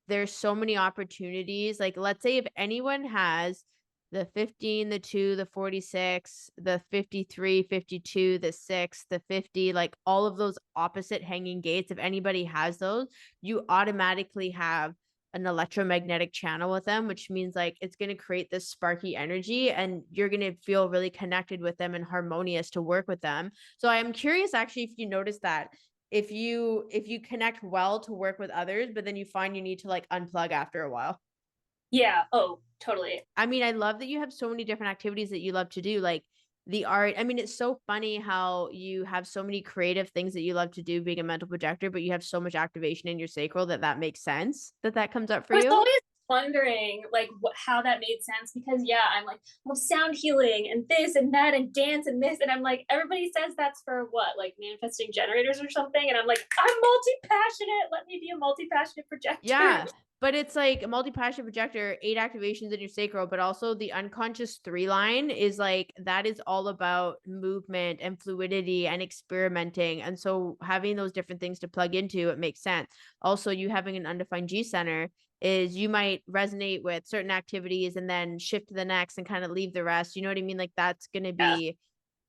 there's so many opportunities. Like, let's say if anyone has the 15, the 2, the 46, the 53, 52, the 6, the 50, like all of those opposite hanging gates, if anybody has those, you automatically have an electromagnetic channel with them, which means like it's going to create this sparky energy and you're going to feel really connected with them and harmonious to work with them. So I'm curious actually if you notice that if you connect well to work with others, but then you find you need to like unplug after a while. Yeah. Oh, totally. I mean, I love that you have so many different activities that you love to do, like the art. I mean, it's so funny how you have so many creative things that you love to do being a mental projector, but you have so much activation in your sacral that makes sense that that comes up for I was you. always wondering like how that made sense because yeah, I'm like, well, sound healing and this and that and dance and this, and I'm like, everybody says that's for what, like manifesting generators or something, and I'm like, I'm multi-passionate. Let me be a multi-passionate projector. Yeah, but it's like a multi-passionate projector, 8 activations in your sacral, but also the unconscious 3 line is like that is all about movement and fluidity and experimenting. And so having those different things to plug into, it makes sense. Also, you having an undefined G center is you might resonate with certain activities and then shift to the next and kind of leave the rest. You know what I mean? Like that's going to Yeah. be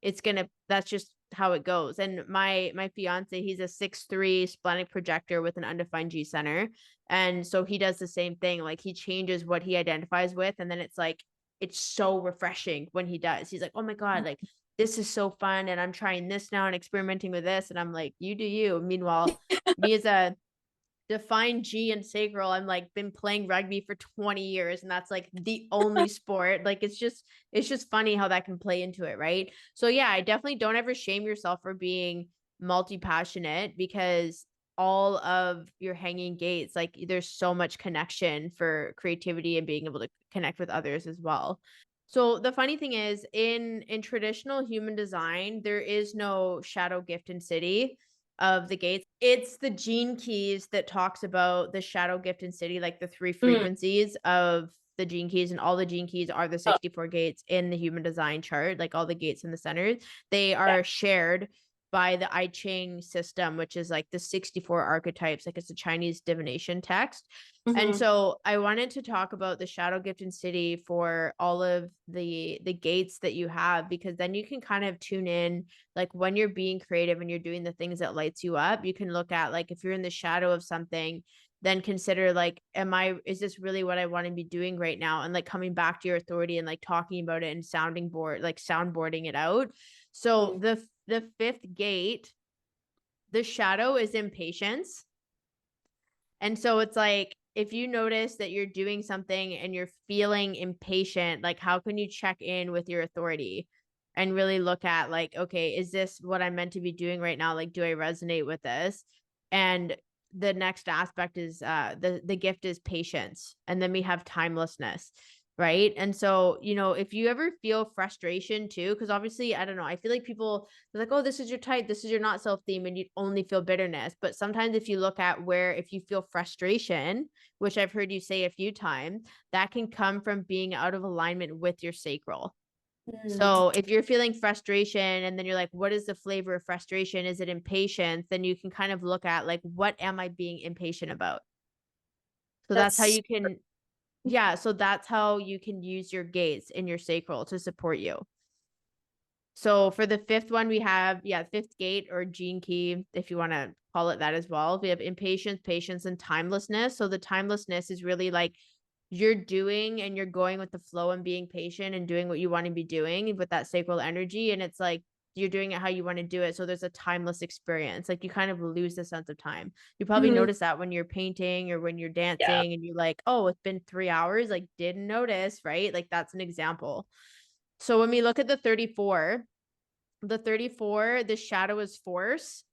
it's gonna that's just how it goes. And my fiance, he's a 6'3" splenic projector with an undefined G center. And so he does the same thing. Like he changes what he identifies with. And then it's like, it's so refreshing when he does. He's like, oh my God, like this is so fun. And I'm trying this now and experimenting with this. And I'm like, you do you. Meanwhile, me as a defined G and sacral, I'm like been playing rugby for 20 years and that's like the only sport. Like it's just funny how that can play into it, right? So yeah, I definitely don't ever shame yourself for being multi-passionate because all of your hanging gates, like there's so much connection for creativity and being able to connect with others as well. So the funny thing is in traditional human design, there is no shadow gift in city of the gates. It's the gene keys that talks about the shadow gift and city, like the 3 Mm. frequencies of the gene keys, and all the gene keys are the Oh, 64 gates in the human design chart, like all the gates in the centers. They yeah. are shared by the I Ching system, which is like the 64 archetypes, like it's a Chinese divination text. And Hmm. so I wanted to talk about the shadow gift and city for all of the gates that you have, because then you can kind of tune in like when you're being creative and you're doing the things that lights you up. You can look at like if you're in the shadow of something, then consider like is this really what I want to be doing right now, and like coming back to your authority and like talking about it and soundboarding it out. So Mm. the fifth gate, the shadow is impatience. And so it's like if you notice that you're doing something and you're feeling impatient, like how can you check in with your authority and really look at like, okay, is this what I'm meant to be doing right now? Like, do I resonate with this? And the next aspect is the gift is patience. And then we have timelessness. Right. And so, if you ever feel frustration too, because obviously, I don't know, I feel like people they're like, oh, this is your type, this is your not self theme, and you only feel bitterness. But sometimes if you look at where, if you feel frustration, which I've heard you say a few times, that can come from being out of alignment with your sacral. Mm. So if you're feeling frustration and then you're like, what is the flavor of frustration? Is it impatience? Then you can kind of look at like, what am I being impatient about? So that's how That's you can, yeah. So that's how you can use your gaze in your sacral to support you. So for the fifth one, we have, yeah, fifth gate or gene key, if you want to call it that as well. We have impatience, patience, and timelessness. So the timelessness is really like you're doing and you're going with the flow and being patient and doing what you want to be doing with that sacral energy. And it's like you're doing it how you want to do it. So there's a timeless experience. Like you kind of lose the sense of time. You probably Mhm. notice that when you're painting or when you're Yeah. dancing and you're like, oh, it's been 3 hours, like didn't notice, right? Like that's an example. So when we look at the 34, the shadow is force.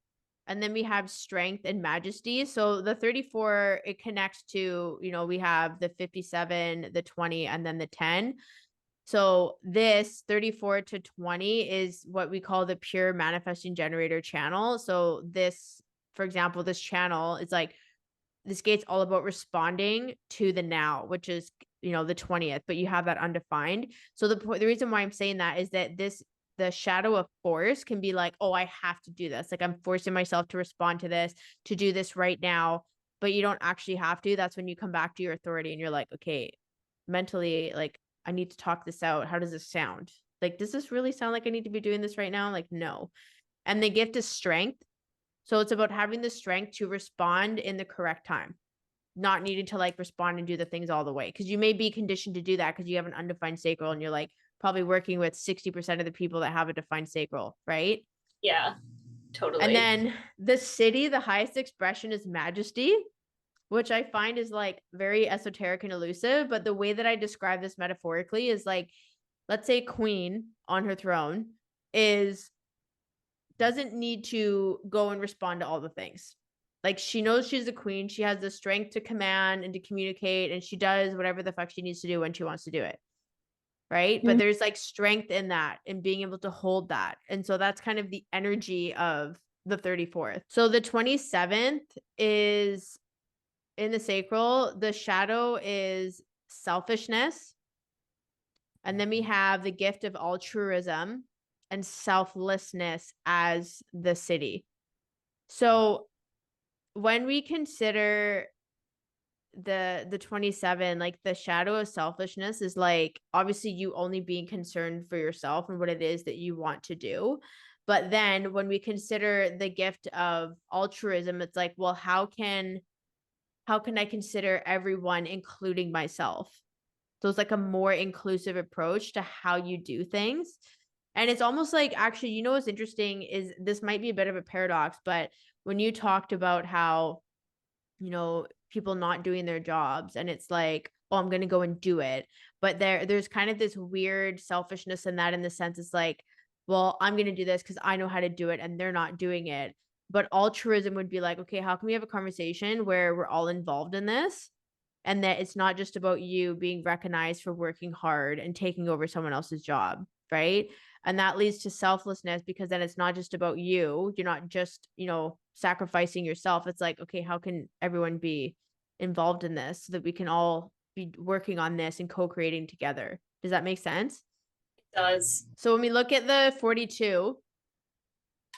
And then we have strength and majesty. So the 34, it connects to, we have the 57, the 20, and then the 10. So this 34 to 20 is what we call the pure manifesting generator channel. So this, for example, this channel is like, this gate's all about responding to the now, which is, the 20th, but you have that undefined. So the reason why I'm saying that is that the shadow of force can be like, oh, I have to do this. Like I'm forcing myself to respond to this, to do this right now. but you don't actually have to. That's when you come back to your authority and you're like, okay, mentally, like, I need to talk this out. How does this sound? Like, does this really sound like I need to be doing this right now? Like, no. And the gift is strength. So it's about having the strength to respond in the correct time, not needing to like respond and do the things all the way. Cause you may be conditioned to do that because you have an undefined sacral and you're like probably working with 60% of the people that have a defined sacral, right? Yeah, totally. And then the city, the highest expression is majesty, which I find is like very esoteric and elusive. But the way that I describe this metaphorically is like, let's say queen on her throne doesn't need to go and respond to all the things. Like she knows she's a queen. She has the strength to command and to communicate, and she does whatever the fuck she needs to do when she wants to do it. Right. But there's like strength in that and being able to hold that. And so that's kind of the energy of the 34th. So the 27th is in the sacral. The shadow is selfishness. And then we have the gift of altruism and selflessness as the city. So when we consider the 27, like the shadow of selfishness is like obviously you only being concerned for yourself and what it is that you want to do. But then when we consider the gift of altruism, it's like, well, how can I consider everyone, including myself? So it's like a more inclusive approach to how you do things. And it's almost like, actually, you know, what's interesting is this might be a bit of a paradox, but when you talked about how, you know, people not doing their jobs and it's like, oh, I'm going to go and do it. But there's kind of this weird selfishness in that, in the sense it's like, well, I'm going to do this because I know how to do it and they're not doing it. But altruism would be like, okay, how can we have a conversation where we're all involved in this? And that it's not just about you being recognized for working hard and taking over someone else's job, right? And that leads to selflessness, because then it's not just about you. You're not just, you know, sacrificing yourself. It's like, okay, how can everyone be involved in this so that we can all be working on this and co-creating together? Does that make sense? It does. So when we look at the 42,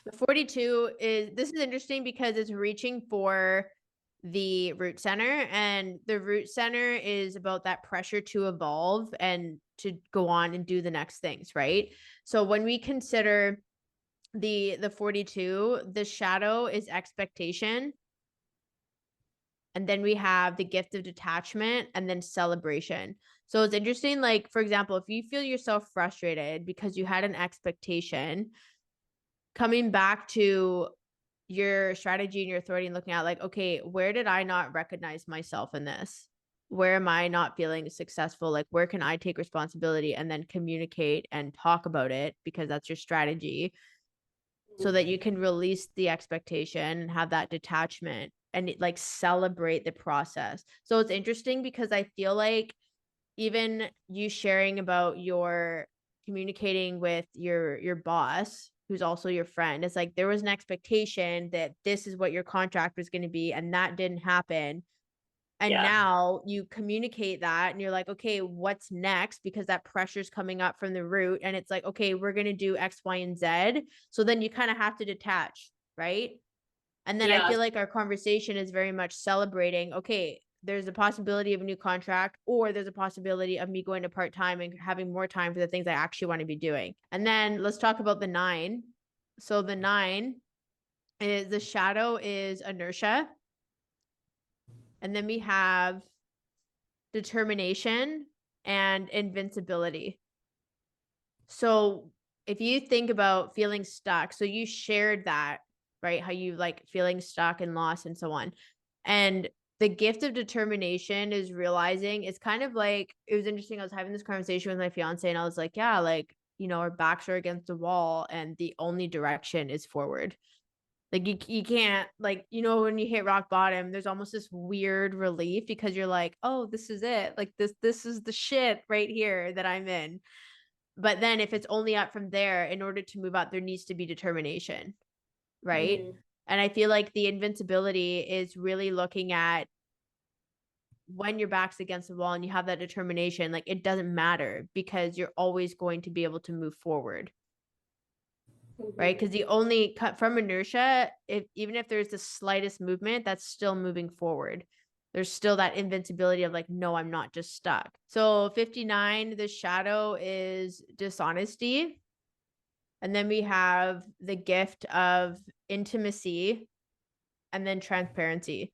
the 42 is, this is interesting because it's reaching for the root center, and the root center is about that pressure to evolve and to go on and do the next things, right? So when we consider the 42, the shadow is expectation, and then we have the gift of detachment, and then celebration. So it's interesting, like for example, if you feel yourself frustrated because you had an expectation, coming back to your strategy and your authority and looking at like, okay, where did I not recognize myself in this? Where am I not feeling successful? Like, where can I take responsibility and then communicate and talk about it? Because that's your strategy, so that you can release the expectation and have that detachment and like celebrate the process. So it's interesting because I feel like even you sharing about your communicating with your boss, who's also your friend, it's like there was an expectation that this is what your contract was going to be, and that didn't happen. And now you communicate that and you're like, okay, what's next? Because that pressure's coming up from the root, and it's like, okay, we're going to do X, Y, and Z. So then you kind of have to detach, right? And then I feel like our conversation is very much celebrating, okay, there's a possibility of a new contract, or there's a possibility of me going to part-time and having more time for the things I actually want to be doing. And then let's talk about the 9. So the 9 is, the shadow is inertia. And then we have determination and invincibility. So if you think about feeling stuck, so you shared that, right? How you like feeling stuck and lost and so on. And the gift of determination is realizing, it's kind of like, it was interesting. I was having this conversation with my fiance and I was like, yeah, like, you know, our backs are against the wall and the only direction is forward. Like you can't, like, you know, when you hit rock bottom, there's almost this weird relief because you're like, oh, this is it. Like this is the shit right here that I'm in. But then if it's only up from there, in order to move out, there needs to be determination, right? And I feel like the invincibility is really looking at when your back's against the wall and you have that determination, like it doesn't matter because you're always going to be able to move forward. right? Mhm. Because the only cut from inertia, if even if there's the slightest movement, that's still moving forward. There's still that invincibility of like, no, I'm not just stuck. So 59, the shadow is dishonesty. And then we have the gift of intimacy and then transparency.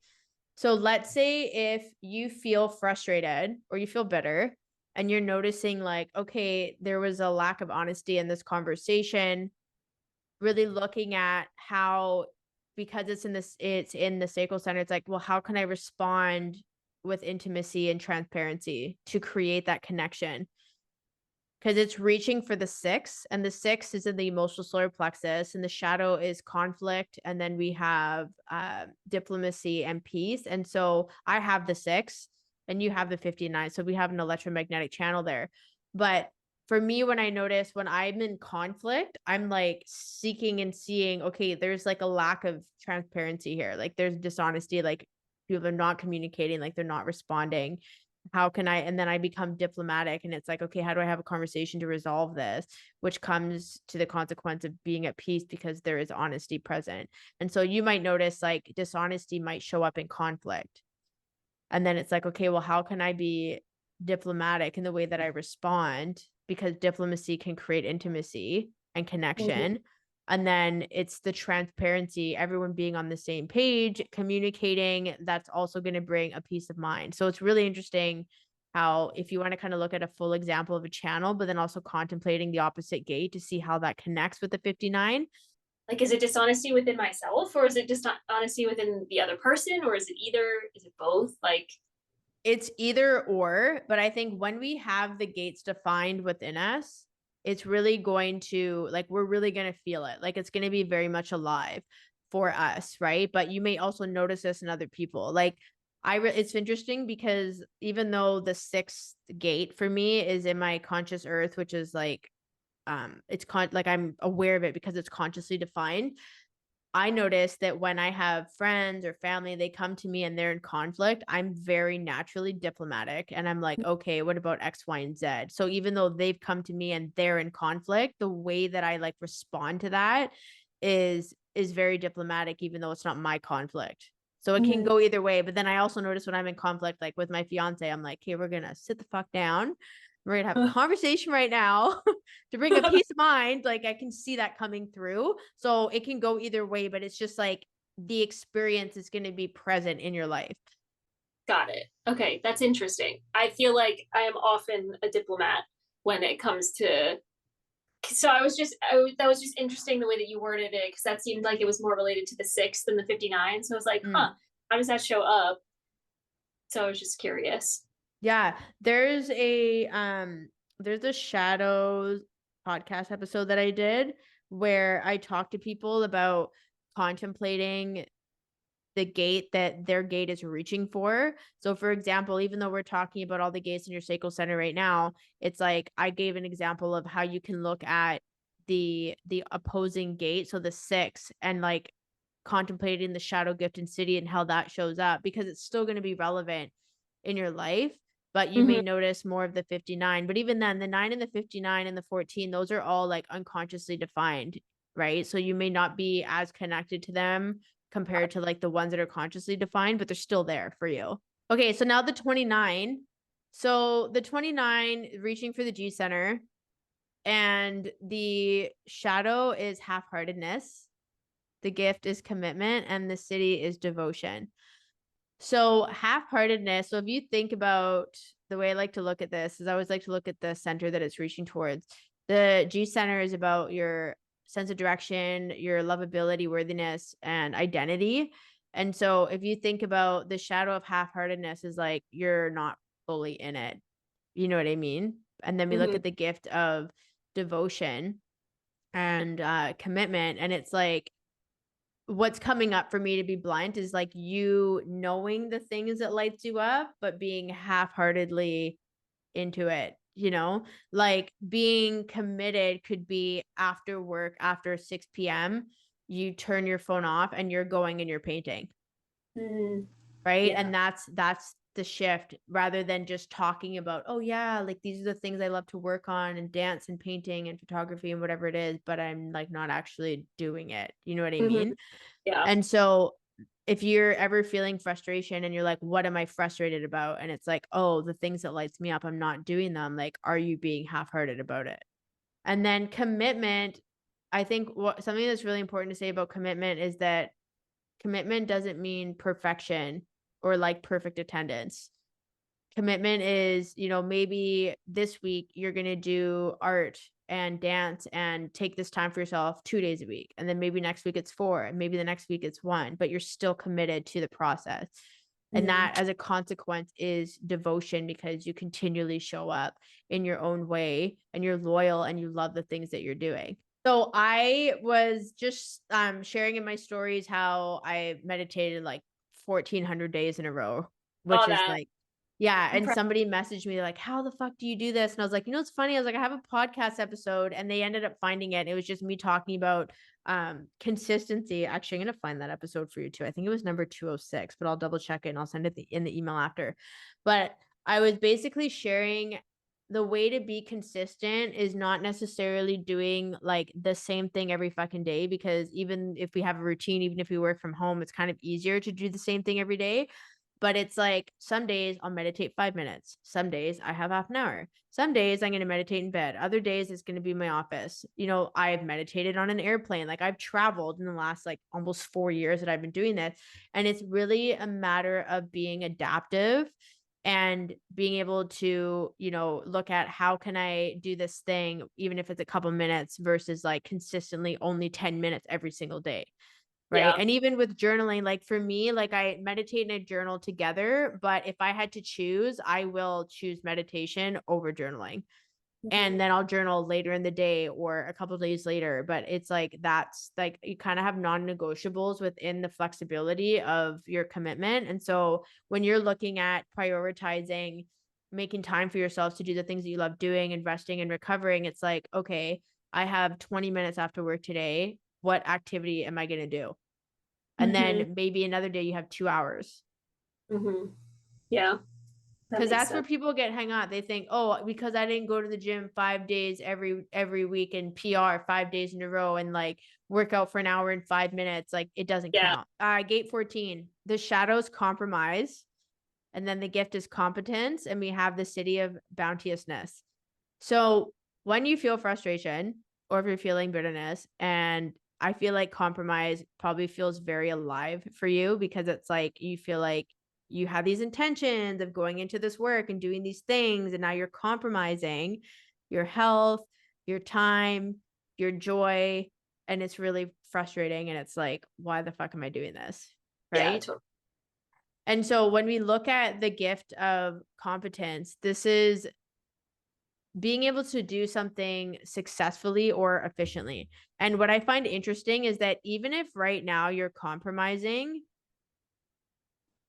So let's say if you feel frustrated or you feel bitter and you're noticing like, okay, there was a lack of honesty in this conversation, really looking at how, because it's in the sacral center, it's like, well, how can I respond with intimacy and transparency to create that connection? Because it's reaching for the six, and the six is in the emotional solar plexus, and the shadow is conflict, and then we have diplomacy and peace. And so I have the six, and you have the 59. So we have an electromagnetic channel there. But for me, when I notice when I'm in conflict, I'm like seeking and seeing, okay, there's like a lack of transparency here. Like there's dishonesty, like people are not communicating, like they're not responding. How can I, and then I become diplomatic, and it's like, okay, how do I have a conversation to resolve this, which comes to the consequence of being at peace because there is honesty present. And so you might notice like dishonesty might show up in conflict, and then it's like, okay, well, how can I be diplomatic in the way that I respond, because diplomacy can create intimacy and Mhm. connection. And then it's the transparency, everyone being on the same page, communicating, that's also going to bring a peace of mind. So it's really interesting how, if you want to kind of look at a full example of a channel, but then also contemplating the opposite gate to see how that connects with the 59. Like, is it dishonesty within myself, or is it just not honesty within the other person, or is it either? Is it both? Like, It's either or, but I think when we have the gates defined within us, it's really going to, like, we're really going to feel it. Like, it's going to be very much alive for us, right? But you may also notice this in other people. Like, it's interesting because even though the sixth gate for me is in my conscious earth, which is like, like I'm aware of it because it's consciously defined. I notice that when I have friends or family, they come to me and they're in conflict, I'm very naturally diplomatic. And I'm like, okay, what about X, Y, and Z? So even though they've come to me and they're in conflict, the way that I like respond to that is very diplomatic, even though it's not my conflict. So it can mhm. go either way. But then I also notice when I'm in conflict, like with my fiance, I'm like, hey, we're gonna sit the fuck down. We're gonna have a conversation right now to bring a peace of mind. Like I can see that coming through. So it can go either way, but it's just like the experience is going to be present in your life. Got it. Okay, that's interesting. I feel like I am often a diplomat when it comes to. So that was just interesting the way that you worded it, because that seemed like it was more related to the six than the 59. So I was like, Mm. huh, how does that show up? So I was just curious. Yeah, there's a shadows podcast episode that I did where I talked to people about contemplating the gate that their gate is reaching for. So for example, even though we're talking about all the gates in your sacral center right now, it's like I gave an example of how you can look at the opposing gate, so the six, and like contemplating the shadow gift and city and how that shows up, because it's still going to be relevant in your life, but you may Mhm. notice more of the 59. But even then, the 9 and the 59 and the 14, those are all like unconsciously defined, right? So you may not be as connected to them compared to like the ones that are consciously defined, but they're still there for you. Okay, so now the 29. So the 29 reaching for the G center, and the shadow is half-heartedness. The gift is commitment, and the city is devotion. So half-heartedness. So if you think about, the way I like to look at this is I always like to look at the center that it's reaching towards. The G center is about your sense of direction, your lovability, worthiness, and identity. And so if you think about the shadow of half-heartedness is like you're not fully in it. You know what I mean? And then we look Mhm. at the gift of devotion and commitment, and it's like what's coming up for me, to be blunt, is like you knowing the things that lights you up, but being half-heartedly into it, you know? Like being committed could be after work, after 6 p.m., you turn your phone off and you're going and you're painting, Mhm. right? Yeah. And that's the shift, rather than just talking about, oh yeah, like these are the things I love to work on, and dance and painting and photography and whatever it is, but I'm like not actually doing it. You know what I Mhm. mean? Yeah. And so if you're ever feeling frustration and you're like, what am I frustrated about? And it's like, oh, the things that lights me up, I'm not doing them. Like, are you being half-hearted about it? And then commitment, I think what something that's really important to say about commitment is that commitment doesn't mean perfection or like perfect attendance. Commitment is, maybe this week you're going to do art and dance and take this time for yourself 2 days a week. And then maybe next week it's 4, and maybe the next week it's 1, but you're still committed to the process. And Mhm. that as a consequence is devotion, because you continually show up in your own way and you're loyal and you love the things that you're doing. So I was just sharing in my stories how I meditated like 1,400 days in a row, Saw which is that. like, yeah. And Impre somebody messaged me like, how the fuck do you do this? And I was like, it's funny. I was like, I have a podcast episode, and they ended up finding it. It was just me talking about consistency. Actually, I'm gonna find that episode for you too. I think it was number 206, but I'll double check it and I'll send it in the email after. But I was basically sharing the way to be consistent is not necessarily doing like the same thing every fucking day, because even if we have a routine, even if we work from home, it's kind of easier to do the same thing every day. But it's like some days I'll meditate 5 minutes. Some days I have half an hour. Some days I'm going to meditate in bed. Other days it's going to be my office. I've meditated on an airplane. Like I've traveled in the last like almost 4 years that I've been doing this. And it's really a matter of being adaptive and being able to, look at how can I do this thing, even if it's a couple minutes versus like consistently only 10 minutes every single day. Right. Yeah. And even with journaling, like for me, like I meditate and I journal together, but if I had to choose, I will choose meditation over journaling. And Mhm. then I'll journal later in the day or a couple of days later. But it's like that's like you kind of have non-negotiables within the flexibility of your commitment. And so when you're looking at prioritizing making time for yourself to do the things that you love doing, investing and recovering, it's like, okay, I have 20 minutes after work today. What activity am I going to do? And Mhm. then maybe another day you have 2 hours. Mhm. Yeah, that Because makes that's where sense. people get hung up. They think, "Oh, because I didn't go to the gym 5 days every week and PR 5 days in a row and, like, work out for an hour and 5 minutes, like, it doesn't Yeah. count." Gate 14, the shadows compromise, and then the gift is competence, and we have the city of bounteousness. So, when you feel frustration or if you're feeling bitterness, and I feel like compromise probably feels very alive for you, because it's like you feel like you have these intentions of going into this work and doing these things, and now you're compromising your health, your time, your joy, and it's really frustrating, and it's like, why the fuck am I doing this? Yeah, Right? totally. And so when we look at the gift of competence, this is being able to do something successfully or efficiently. And what I find interesting is that even if right now you're compromising,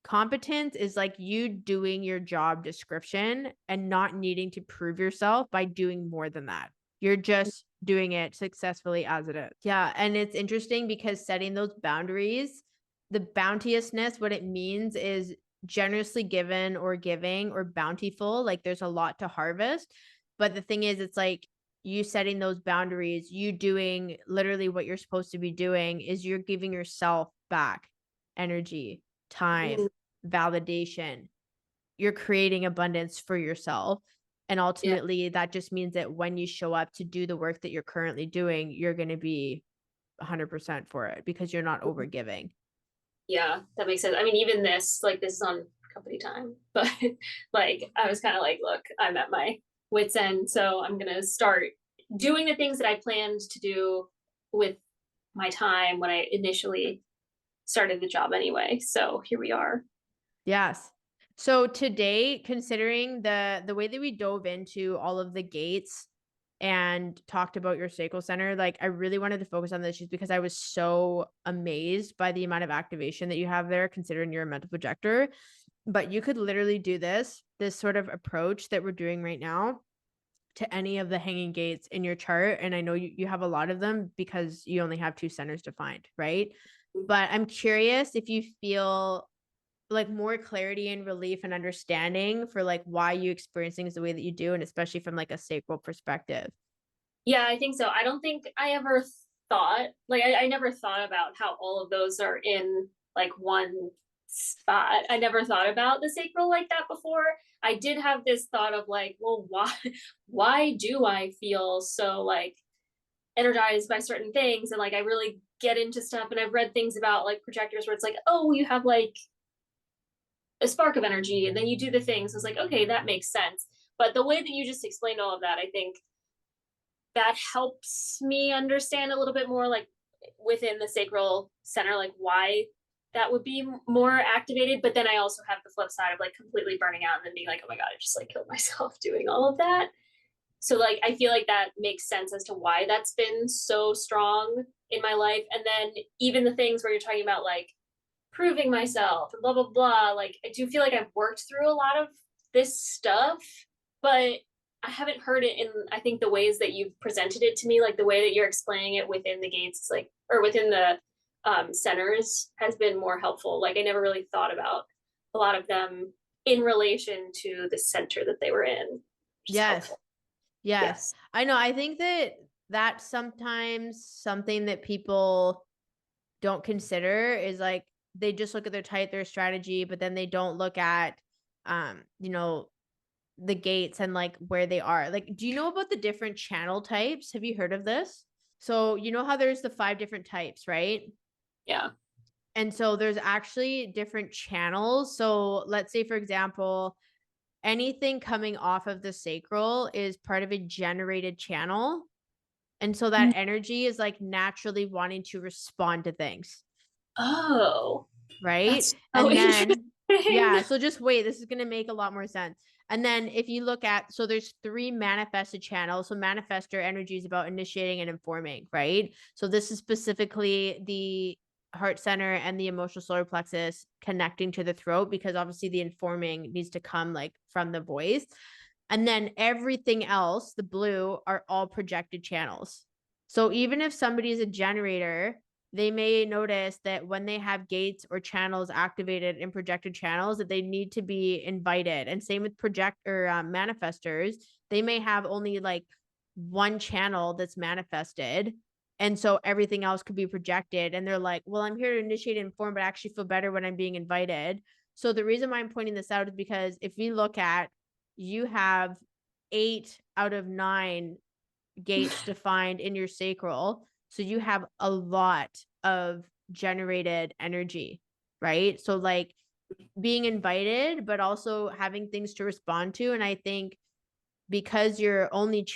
competence is like you doing your job description and not needing to prove yourself by doing more than that. You're just doing it successfully as it is. Yeah. And it's interesting because setting those boundaries, the bounteousness, what it means is generously given or giving or bountiful. Like there's a lot to harvest. But the thing is, it's like you setting those boundaries, you doing literally what you're supposed to be doing is you're giving yourself back energy, time, Mhm. validation. You're creating abundance for yourself. And Yeah. ultimately, that just means that when you show up to do the work that you're currently doing, you're going to be 100% for it because you're not Mhm. over giving. Yeah, that makes sense. I mean, even this, like, this is on company time, but like, I was kind of like, look, I'm at my wits' end, so I'm gonna start doing the things that I planned to do with my time when I initially started the job anyway. So here we are. Yes. So today, considering the way that we dove into all of the gates and talked about your sacral center, like I really wanted to focus on this just because I was so amazed by the amount of activation that you have there, considering you're a mental projector. But you could literally do this sort of approach that we're doing right now to any of the hanging gates in your chart. And I know you have a lot of them because you only have two centers to find, right? But I'm curious if you feel like more clarity and relief and understanding for like why you experience things the way that you do, and especially from like a sacral perspective. Yeah, I think so. I don't think I ever thought, like, I never thought about how all of those are in like one spot. I never thought about the sacral like that before. I did have this thought of like, well, why do I feel so like energized by certain things? And like, I really get into stuff, and I've read things about like projectors where it's like, oh, you have like a spark of energy, and then you do the things. It's like, okay, that makes sense. But the way that you just explained all of that, I think that helps me understand a little bit more, like within the sacral center, like why that would be more activated. But then I also have the flip side of like completely burning out and then being like, oh my God, I just like killed myself doing all of that. So like I feel like that makes sense as to why that's been so strong in my life. And then even the things where you're talking about like proving myself and blah blah blah, like I do feel like I've worked through a lot of this stuff, but I haven't heard it in, I think, the ways that you've presented it to me, like the way that you're explaining it within the gates, like, or within the centers, has been more helpful. Like I never really thought about a lot of them in relation to the center that they were in, which is Yes. helpful. Yes. Yes. I know. I think that that's sometimes something that people don't consider is like they just look at their type, their strategy, but then they don't look at you know, the gates and like where they are. Like, do you know about the different channel types? Have you heard of this? So, you know how there's the 5 different types, right? Yeah. And so there's actually different channels. So, let's say for example, anything coming off of the sacral is part of a generated channel. And so that energy is like naturally wanting to respond to things. Oh, Right? that's so And then interesting. yeah, so just wait, this is gonna make a lot more sense. And then if you look at so there's 3 manifested channels. So manifestor energy is about initiating and informing, right? So this is specifically the heart center and the emotional solar plexus connecting to the throat, because obviously the informing needs to come like from the voice. And then everything else, the blue, are all projected channels. So even if somebody is a generator, they may notice that when they have gates or channels activated in projected channels, that they need to be invited. And same with project or manifestors, they may have only like one channel that's manifested. And so everything else could be projected. And they're like, well, I'm here to initiate and inform, but I actually feel better when I'm being invited. So the reason why I'm pointing this out is because if we look at, you have 8 out of 9 gates defined in your sacral. So you have a lot of generated energy, right? So like being invited, but also having things to respond to. And I think because your only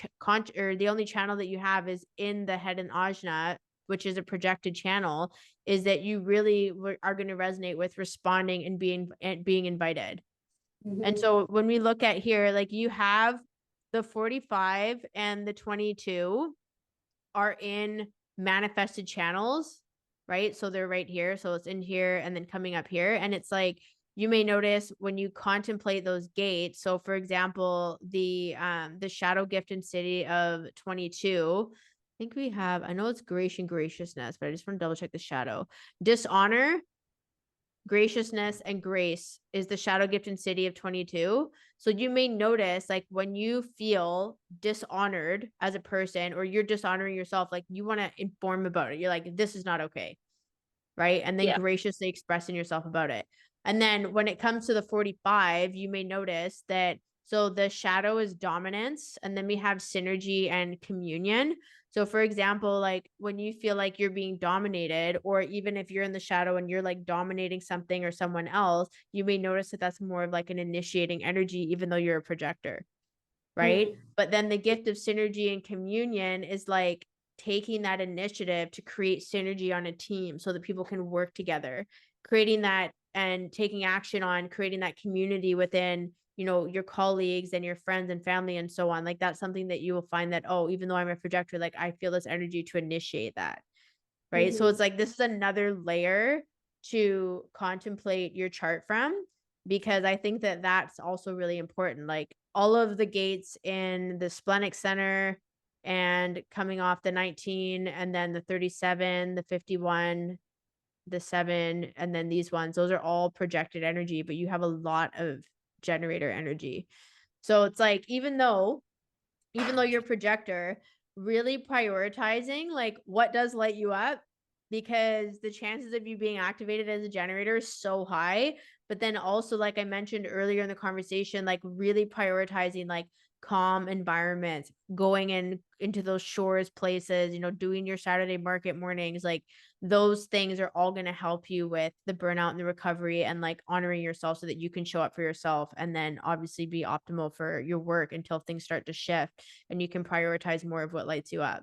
or the only channel that you have is in the head and ajna, which is a projected channel, is that you really are going to resonate with responding and being invited. And Mhm. so when we look at here, like you have the 45 and the 22 are in manifested channels, right? So they're right here. So it's in here and then coming up here. And it's like you may notice when you contemplate those gates. So for example, the shadow gift and city of 22. I think we have, I know it's grace and graciousness, but I just want to double check the shadow. Dishonor, graciousness, and grace is the shadow gift and city of 22. So you may notice like when you feel dishonored as a person or you're dishonoring yourself, like you want to inform about it. You're like, this is not okay. Right. And then Yeah. graciously expressing yourself about it. And then when it comes to the 45, you may notice that so the shadow is dominance, and then we have synergy and communion. So for example, like when you feel like you're being dominated, or even if you're in the shadow and you're like dominating something or someone else, you may notice that that's more of like an initiating energy, even though you're a projector. Right. Mm. But then the gift of synergy and communion is like taking that initiative to create synergy on a team so that people can work together, creating that and taking action on creating that community within, you know, your colleagues and your friends and family and so on. Like that's something that you will find that, oh, even though I'm a projector, like I feel this energy to initiate that. Right. So it's Mhm. like this is another layer to contemplate your chart from, because I think that that's also really important. Like all of the gates in the splenic center and coming off the 19 and then the 37, the 51, the 7, and then these ones, those are all projected energy, but you have a lot of generator energy. So it's like, even though you're projector, really prioritizing like what does light you up, because the chances of you being activated as a generator is so high. But then also, like I mentioned earlier in the conversation, like really prioritizing like calm environments, going into those shores places, doing your Saturday market mornings, like those things are all going to help you with the burnout and the recovery, and like honoring yourself so that you can show up for yourself, and then obviously be optimal for your work until things start to shift and you can prioritize more of what lights you up.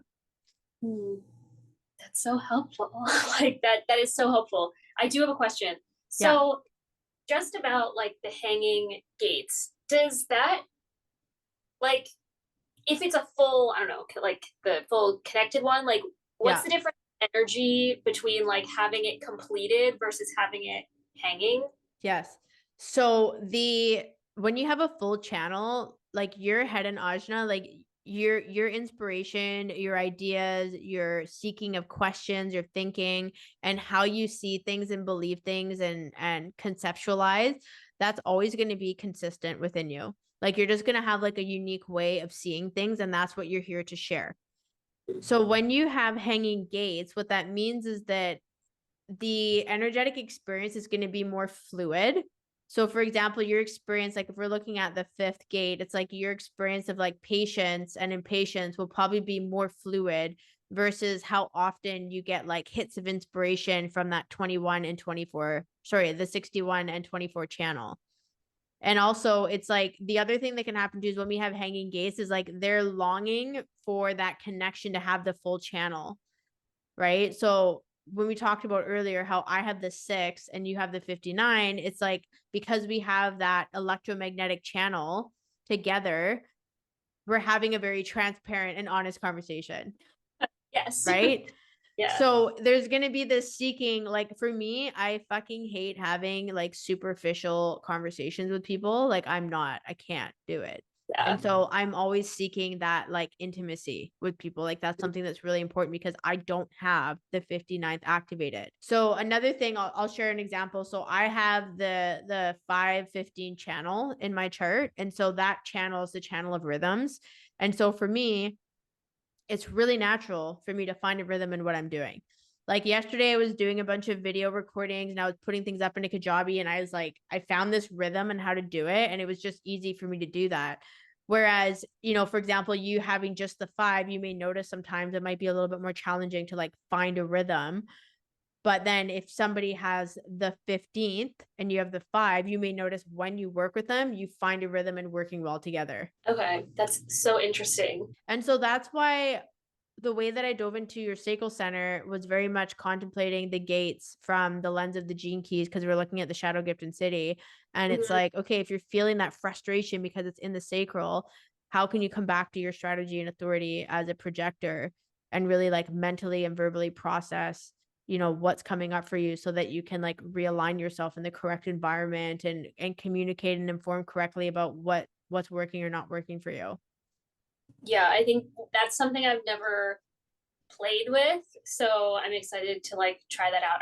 Hmm. That's so helpful. Like that is so helpful. I do have a question. Yeah. So just about like the hanging gates, does that, like, if it's a full, I don't know, like the full connected one, like what's Yeah. the difference in energy between like having it completed versus having it hanging? Yes. So when you have a full channel, like your head and ajna, like your inspiration, your ideas, your seeking of questions, your thinking, and how you see things and believe things and conceptualize, that's always going to be consistent within you. Like you're just going to have like a unique way of seeing things, and that's what you're here to share. So when you have hanging gates, what that means is that the energetic experience is going to be more fluid. So, for example, your experience, like if we're looking at the 5th gate, it's like your experience of like patience and impatience will probably be more fluid versus how often you get like hits of inspiration from that 21 and 24, sorry, the 61 and 24 channel. And also, it's like the other thing that can happen too is when we have hanging gates, is like they're longing for that connection to have the full channel, right? So when we talked about earlier how I have the 6 and you have the 59, it's like because we have that electromagnetic channel together, we're having a very transparent and honest conversation, Yes. right? Yeah. So there's going to be this seeking, like for me, I fucking hate having like superficial conversations with people. Like I can't do it. Yeah. And so I'm always seeking that like intimacy with people. Like that's something that's really important because I don't have the 59th activated. So another thing, I'll share an example. So I have the 515 channel in my chart. And so that channel is the channel of rhythms. And so for me, it's really natural for me to find a rhythm in what I'm doing. Like yesterday, I was doing a bunch of video recordings and I was putting things up into Kajabi, and I was like, I found this rhythm and how to do it. And it was just easy for me to do that. Whereas, for example, you having just the 5, you may notice sometimes it might be a little bit more challenging to like find a rhythm. But then if somebody has the 15th and you have the 5, you may notice when you work with them, you find a rhythm and working well together. Okay. That's so interesting. And so that's why the way that I dove into your sacral center was very much contemplating the gates from the lens of the gene keys, because we're looking at the shadow gift and city. And it's Mhm. like, okay, if you're feeling that frustration because it's in the sacral, how can you come back to your strategy and authority as a projector and really like mentally and verbally process, what's coming up for you so that you can like realign yourself in the correct environment and communicate and inform correctly about what's working or not working for you. Yeah, I think that's something I've never played with, so I'm excited to like try that out.